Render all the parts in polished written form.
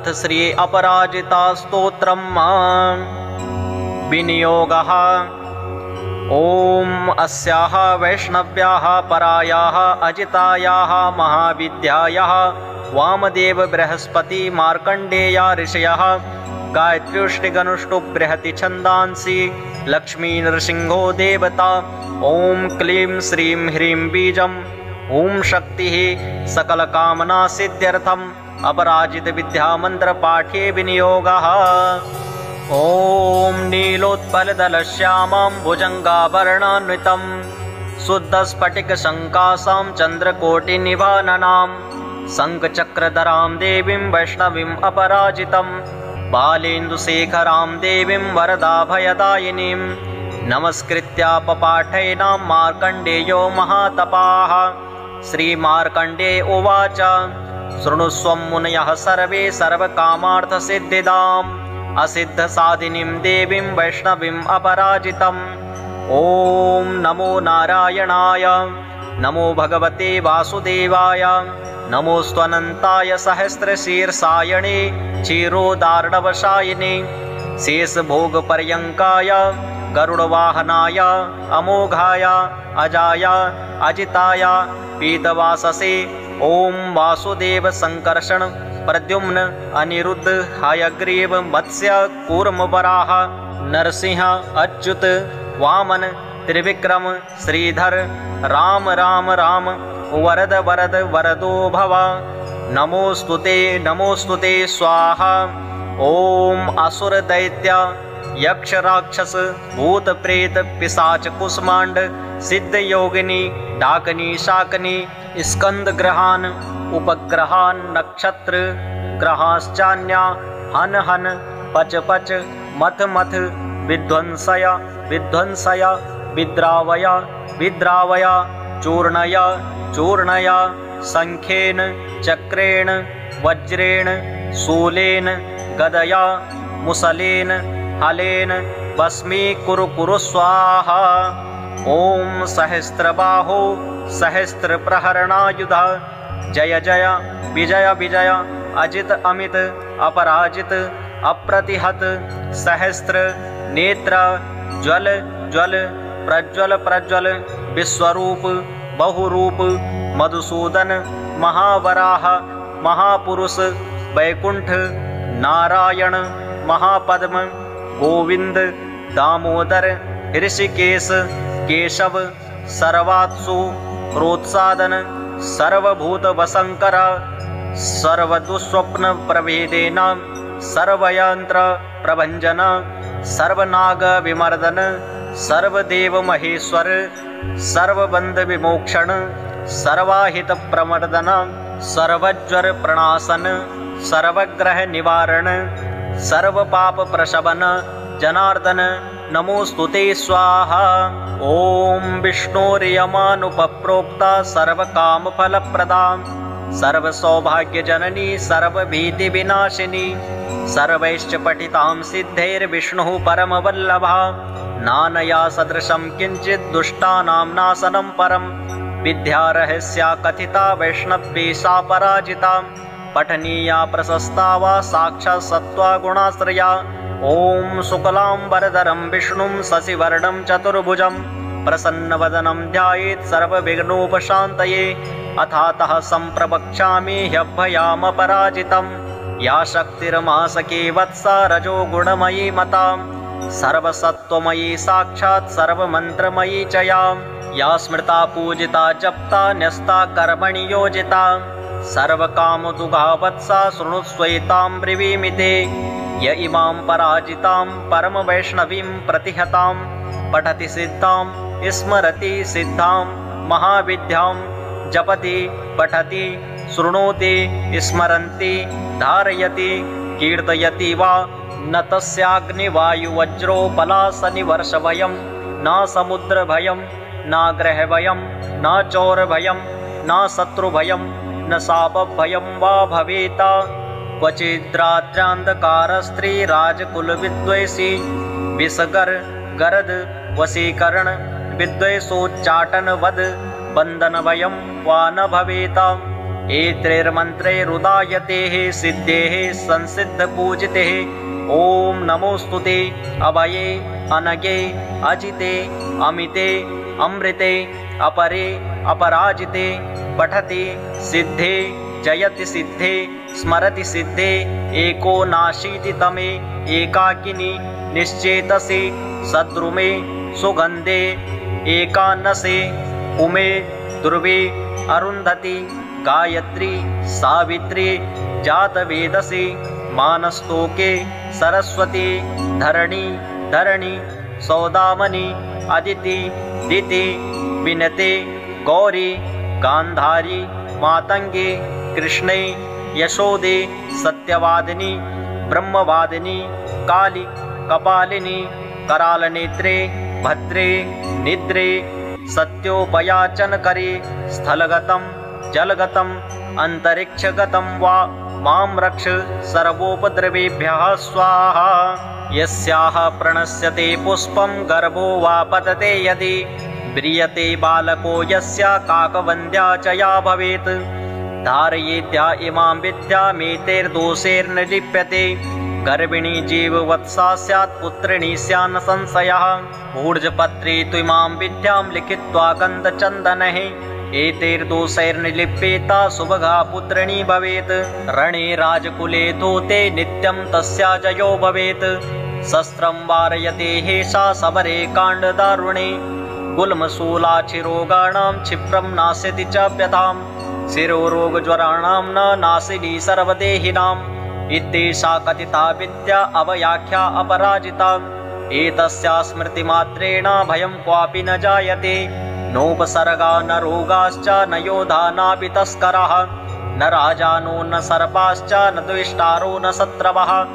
अथ श्री अपराजिता स्तोत्रम् विनियोगः। ॐ अस्याः वैष्णव्याः परायाः अजितायाः महाविद्यायाः वामदेव बृहस्पति मार्कण्डेया ऋषयः गायत्र्युष्टिगनुष्टु बृहति छन्दांसि लक्ष्मी नृसिंहो देवता। ॐ क्लीं श्रीं ह्रीं बीजम् ॐ शक्तिः सकलकामना सिद्ध्यर्थम् अपराजित विद्यामन्त्रपाठे विनियोगः। ॐ नीलोत्पलदलश्यामां भुजङ्गाभरणान्वितं शुद्धस्फटिकशङ्कासां चन्द्रकोटिनिभाननां शङ्खचक्रधरां देवीं वैष्णवीम् अपराजितं बालेन्दुशेखरां देवीं वरदाभयदायिनीं नमस्कृत्या पपाठैनां मार्कण्डेयो महातपाः। श्रीमार्कण्डेय उवाच शृणुष्व मुनयः सर्वे सर्वकामार्थसिद्धिदाम् असिद्धसाधिनीं देवीं वैष्णवीम् अपराजितम्। ॐ नमो नारायणाय नमो भगवते वासुदेवाय नमोऽस्त्वनन्ताय सहस्रशीर्षायणे क्षीरोदार्णवशायिने शेषभोगपर्यङ्काय गरुडवाहनाय अमोघाय अजाय अजिताय पीतवाससे। ॐ वासुदेव संकर्षण प्रद्युम्न अनिरुद्ध हयग्रीव मत्स्य कूर्मवराह नरसिंह अच्युत वामन त्रिविक्रम श्रीधर राम राम राम वरद वरद वरदो भव। नमोस्तुते स्वाहा। ॐ असुर दैत्य यक्ष राक्षस भूत प्रेत पिशाच कुष्मांड सिद्ध योगिनी डाकनी शाकनी स्कंद ग्रहान उपग्रहान नक्षत्र ग्रहाश्चान्या हन हन पच पच मथ मथ विध्वंसय विध्वंसय विद्रावय विद्रावय चूर्णय चूर्णय शंखेन चक्रेण वज्रेण शूलेन गदया मुसलेन हलेन भस्मी कुरु कुरु स्वाहा। ॐ सहस्रबाहो सहस्रप्रहरणायुध जय जय विजय विजय अजित अमित अपराजित अप्रतिहत सहस्र नेत्र ज्वल ज्वल प्रज्वल प्रज्वल विश्वरूप बहुरूप मधुसूदन महावराह महापुरुष वैकुंठ नारायण महापद्म गोविंद दामोदर ऋषिकेश केशव सर्वात्सु प्रोत्सादन सर्वभूत वसंकर सर्वदुस्वप्न प्रभेदेन सर्वयंत्र प्रभंजन सर्वनाग विमर्दन सर्वदेव महेश्वर सर्वबंध विमोक्षण सर्वाहित प्रमर्दन सर्वज्वर प्रणाशन सर्वग्रह निवारण सर्वपाप प्रशमन जनार्दन नमोस्तुते स्वाहा। ॐ विष्णोर्यमानुपप्रोक्ता सर्वकामफलप्रदा सर्वसौभाग्यजननी सर्वभीतिविनाशिनी सर्वैश्च पठितां सिद्धैर्विष्णुः परमवल्लभा नानया सदृशं किञ्चित् दुष्टानां नाशनं परं विद्यारहस्या कथिता वैष्णवी सा पराजिता पठनीया प्रशस्ता वा साक्षात् सत्त्वा गुणाश्रया। ॐ शुक्लाम्बरधरं विष्णुं शशिवर्णं चतुर्भुजं प्रसन्नवदनं ध्यायेत् सर्वविघ्नोपशान्तये। अथातः सम्प्रवक्ष्यामि ह्यभयामपराजितं या शक्तिर्मासके वत्सा रजोगुणमयी मता सर्वसत्त्वमयी साक्षात् सर्वमन्त्रमयी च या स्मृता पूजिता जप्ता न्यस्ता कर्मणि योजिता सर्वकामदुघा वत्सा शृणुस्वैतां ब्रवीमि ते। य इमां पराजितां परमवैष्णवीं प्रतिहतां पठति सिद्धां स्मरति सिद्धां महाविद्यां जपति पठति शृणोति स्मरन्ति धारयति कीर्तयति वा न तस्याग्निवायुवज्रो बलासनिवर्षभयं न समुद्रभयं न ग्रहभयं न चौरभयं न शत्रुभयं न शापभयं वा भवेत्। क्वचिद्रात्रान्धकारस्त्रीराजकुलविद्वेषी विषगर गरद वशीकरण विद्वेषोच्चाटनवद बन्धनभयं वा न भवेत्। एतैर्मन्त्रैरुदायतेः सिद्धेः संसिद्धपूजितेः। ॐ नमोस्तुते अभये अनगे अजिते अमिते अमृते अपरे अपराजिते। पठति सिद्धे जयति सिद्धे स्मरति सिद्धे एकोनाशीतितमे एकाकिनी निश्चेतसे सद्रुमे सुगन्धे एकानसे उमे दुर्वे अरुन्धति गायत्री सावित्री जातवेदसे मानस्तोके सरस्वती धरणी धरणी सौदामनी अदिति दिति विनते गौरी गांधारी मातंगे कृष्णे यशोदे सत्यवादिनी ब्रह्मवादिनी काली कपालिनी करालनेत्रे भद्रे निद्रे सत्योपयाचनकरे स्थलगतं जलगतं अंतरिक्षगतं वा मां रक्ष सर्वोपद्रवेभ्यः स्वाहा। यस्याः प्रणश्यते पुष्पं गर्भो वा पतते यदि व्रियते बालको यस्या काकवन्द्या च या भवेत्। धारयेद्या इमां विद्यामेतैर्दोषैर्न लिप्यते। गर्भिणी जीववत्सा स्यात् पुत्रिणी स्यान्न संशयः। ऊर्जपत्रे त्विमां विद्यां लिखित्वा गन्धचन्दनैः एतैर्दोषैर्निलिप्येता सुभगा पुत्रिणी भवेत्। रणे राजकुले दूते नित्यं तस्या जयो भवेत्। शस्त्रं वारयते हेषा सबरे काण्डदारुणे। गुल्मशूलाक्षिरोगाणां क्षिप्रं नास्यति च व्यथां। शिरोरोगज्वराणां न नाशिनी सर्वदेहिनाम्। इत्येषा कथिता विद्या अवयाख्या अपराजिता। एतस्या स्मृतिमात्रेण भयं क्वापि न जायते। नोपसर्गा न रोगाश्च न योधा नापि तस्करः। न राजानो न सर्पाश्च न द्वेष्टारो न शत्रवः।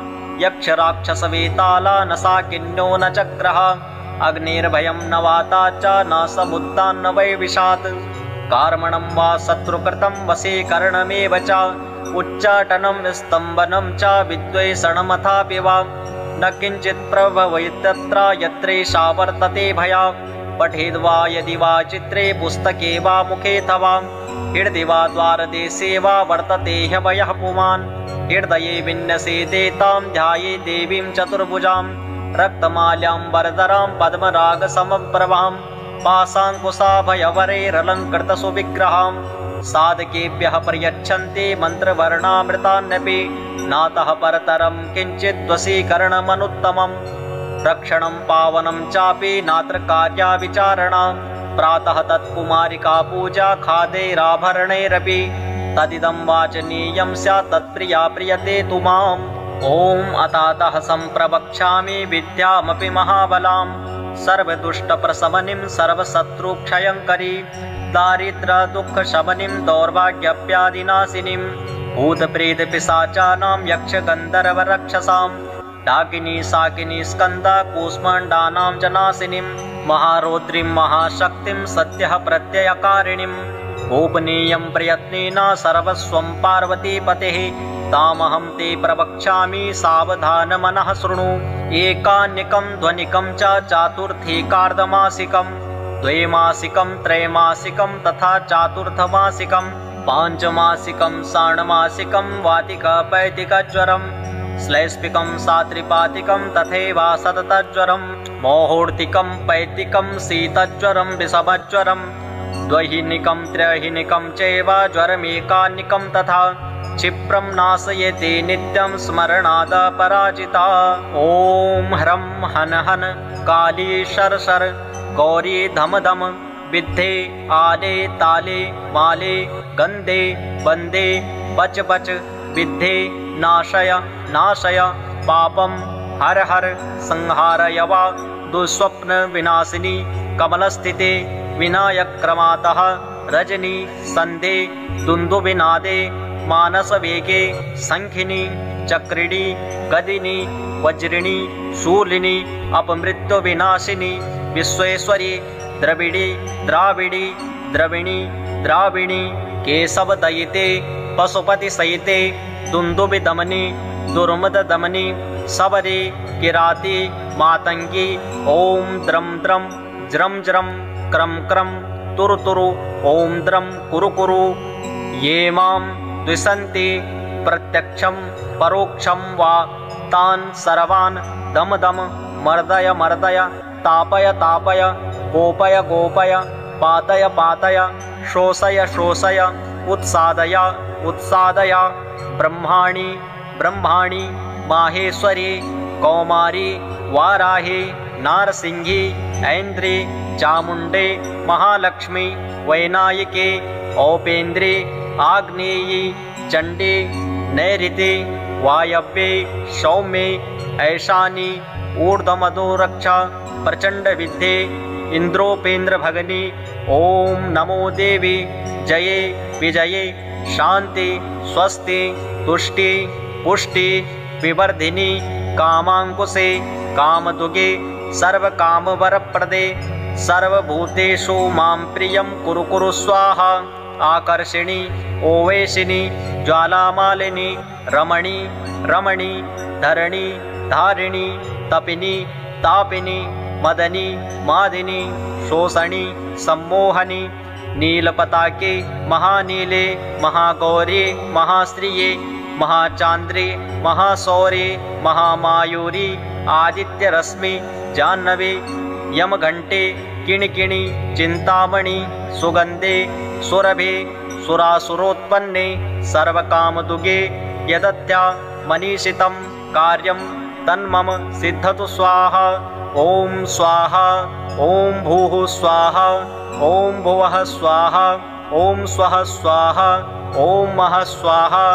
यक्षराक्षसवेताला न साकिन्यो न चक्रः। अग्निर्भयं न वाता च न समुद्दान्न वै विषात्। कार्मणं वा शत्रुकृतं वशीकरणमेव च। उच्चाटनं स्तम्भनं च विद्वेषणमथापि वा। न किञ्चित् प्रभवैतत्र यत्रैषा वर्तते भया। पठेद्वा यदि वा चित्रे पुस्तके वा मुखेऽथवा। हृदि वा द्वारदेशे वा वर्तते ह्यभयः पुमान्। हृदये विन्यसेदेतां ध्याये देवीं चतुर्भुजां। रक्तमाल्यां वरदरां पद्मरागसमप्रभां। पाशाङ्कुशाभयवरैरलङ्कृतसुविग्रहां। साधकेभ्यः प्रयच्छन्ति मन्त्रवर्णामृतान्यपि। नातः परतरं किञ्चिद्वशीकरणमनुत्तमम्। रक्षणं पावनं चापि नात्र कार्या विचारणा। प्रातः तत्कुमारिका पूजा खादैराभरणैरपि। तदिदं वाचनीयं स्यात् तत्प्रिया प्रियते तु माम्। ॐ अतातः सम्प्रवक्ष्यामि विद्यामपि महाबलां। सर्वदुष्टप्रशमनीं सर्वशत्रुक्षयङ्करी। दारिद्र्यदुःखशमनीं दौर्भाग्यव्याधिनाशिनीं। भूतप्रेतपिशाचानां यक्षगन्धर्वरक्षसां। डाकिनी शाकिनी स्कन्दा कूष्माण्डानां जनाशिनीं। महारौद्रीं महाशक्तिं सत्यः प्रत्ययकारिणीं। गोपनीयं प्रयत्नेन सर्वस्वं पार्वतीपतेः। तामहं ते प्रवक्ष्यामि सावधानमनः शृणु। एकान्यकं ध्वनिकं च चातुर्थीकार्धमासिकं। द्वैमासिकं त्रैमासिकं तथा चातुर्थमासिकं। पाञ्चमासिकं षाण्मासिकं वातिकवैदिकज्वरं। श्लैष्पिकं सात्रिपातिकं तथैव सततज्वरं। मौहोर्तिकं पैतिकं शीतज्वरं विषमज्वरं। द्वैहिनिकं त्रैहिनिकं चैव ज्वरमेकान्निकं तथा। क्षिप्रं नाशयते नित्यं स्मरणादपराजिता। ॐ ह्रं हन हन काली शर शर गौरी धम धम। विद्धे आले ताले माले गन्धे बन्दे बच बच। विद्धे नाशय नाशय पापं हर हर संहारय वा। दुःस्वप्न विनाशिनी कमलस्थिते विनायक्रमातः। रजनी सन्धे दुन्दुभिनादे मानसवेगे शङ्खिनी चक्रिणी गदिनी वज्रिणी शूलिनी अपमृत्युविनाशिनी। विश्वेश्वरी द्रविडी द्राविडी द्रविणी द्राविणी। केशवदयिते पशुपतिसहिते दुन्दुभिदमनी दुर्मददमनी। सबरी किराती मातंगी। ॐ द्रं द्रं ज्रं ज्रं क्रं क्रं तुरु तुरु। ॐ द्रं कुरु कुरु ये मां द्विषन्ति प्रत्यक्षं परोक्षं वा तान् सर्वान् दम दम मर्दय मर्दय तापय तापय गोपय गोपय पातय पातय शोषय शोषय उत्सादय उत्सादय ब्रह्माणि ब्रह्माणि माहेश्वरी कौमारी वाराही नारसिंही ऐन्द्री चामुण्डे महालक्ष्मी वैनायिके औपेन्द्री आग्नेयी चण्डी नैऋति वायव्ये सौम्ये ऐशानी ऊर्ध्वमधोरक्षा प्रचण्डविद्ये इन्द्रोपेन्द्रभगिनी ॐ नमो देवी जये विजये शान्ति स्वस्ति तुष्टि पुष्टि विवर्धिनी कामाङ्कुशे कामदुगे सर्वकामवरप्रदे सर्वभूतेषु मां प्रियं कुरु कुरु स्वाहा आकर्षिणी ओवेशिनी ज्वालामालिनी रमणी रमणी धरणी धारिणी तपिनी तापिनी मदनी मादिनी शोषणी सम्मोहनी नीलपताके महानीले महागौरी महाश्रिये महाचान्द्रे महासौरे महामायूरी आदित्यरश्मि जाह्नवी यमघण्टे किणिकिणि चिन्तामणि सुगन्धे सुरभे सुरासुरोत्पन्ने सर्वकामदुगे यदत्या मनीषितं कार्यं तन्मम सिद्धतु स्वाहा ॐ स्वाहा ॐ भूः स्वाहा ॐ भुवः स्वाहा ॐ स्वः स्वाहा ॐ महः स्वाहा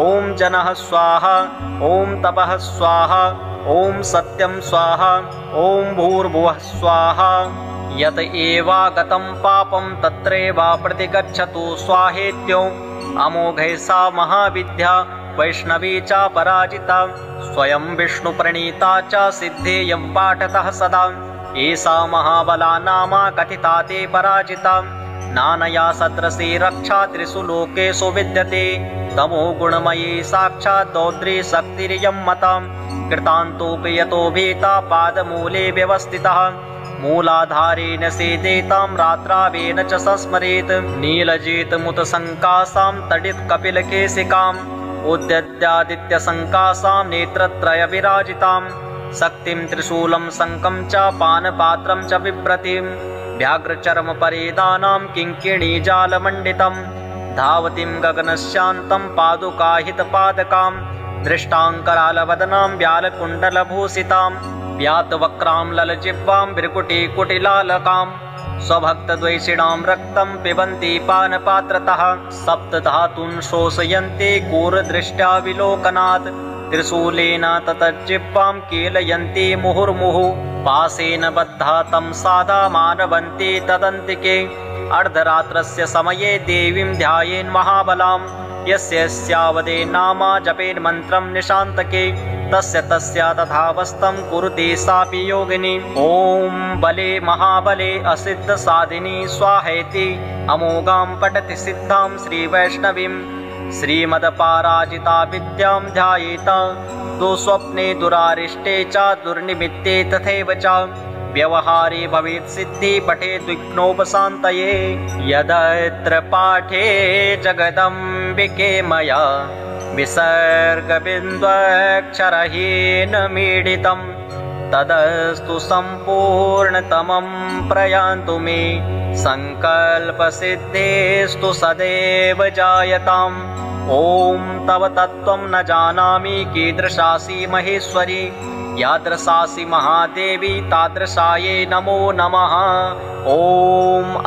ॐ जनः स्वाहा ॐ तपः स्वाहा ॐ सत्यं स्वाहा ॐ भूर्भुवः स्वाहा यत एवागतं पापं तत्रैवा प्रतिगच्छतु स्वाहेत्यो अमोघै सा महाविद्या वैष्णवी च पराजिता स्वयं विष्णुप्रणीता च सिद्धेयं पाठतः सदा एषा महाबला नामा कथिता ते पराजिता नानया सदृशी रक्षा त्रिषु लोकेषु विद्यते तमो गुणमयी साक्षात् दौद्री शक्तिरियं मता कृतान्तोऽपि यतो भीता पादमूले व्यवस्थितः मूलाधारेण सेदेतां रात्रावेन च संस्मरेत् नीलजितमुतसङ्कासां तडित्कपिलकेशिकाम् उद्यद्यादित्यसङ्कासां नेत्रत्रयविराजितां शक्तिं त्रिशूलं शङ्खं च पानपात्रं च बिभ्रतीं व्याघ्रचर्मपरेदानां किङ्किणीजालमण्डितं धावतीं गगनशान्तं पादुकाहितपादकां दृष्टाङ्करालवदनां व्यालकुण्डलभूषितां व्यातवक्रां ललजिह्वां भ्रिकुटिकुटिलालकां स्वभक्तद्वैषिणां रक्तं पिबन्ति पानपात्रतः सप्तधातून् शोषयन्ति क्रूरदृष्ट्या विलोकनात् त्रिशूलेन ततज्जिह्वां कीलयन्ति मुहुर्मुहुः पाशेन बद्धा तं साधा मानवन्ति तदन्तिके अर्धरात्रस्य समये देवीं ध्यायेन् महाबलां यस्यावदे नामा जपेन् मन्त्रं निशान्तके तस्य तथावस्थं कुरुते सापि योगिनी ॐ बले महाबले असिद्धसाधिनी स्वाहेति अमोघां पठति सिद्धां श्रीवैष्णवीं श्रीमदपराजिता विद्यां ध्यायेत दुःस्वप्ने दुरारिष्टे च दुर्निमित्ते तथैव च व्यवहारे भवेत् सिद्धि पठेत् विघ्नोपशान्तये यदत्र पाठे जगदम्बिके मया विसर्गबिन्द्वक्षरहीन मीडितं तदस्तु सम्पूर्णतमं प्रयान्तु मे सङ्कल्पसिद्धेस्तु सदैव जायताम् ॐ तव तत्त्वं न जानामि कीदृशासि महेश्वरी यादृशासि महादेवी तादृशायै नमो नमः ॐ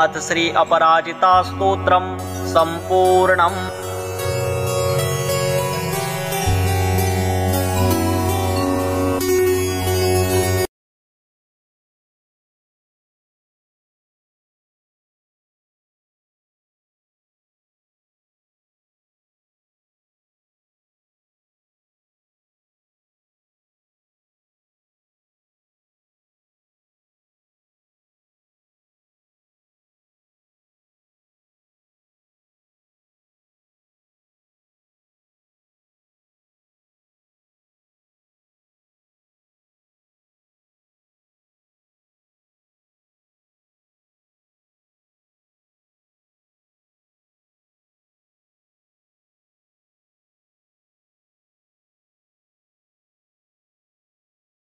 अथ श्री अपराजिता स्तोत्रं सम्पूर्णम्।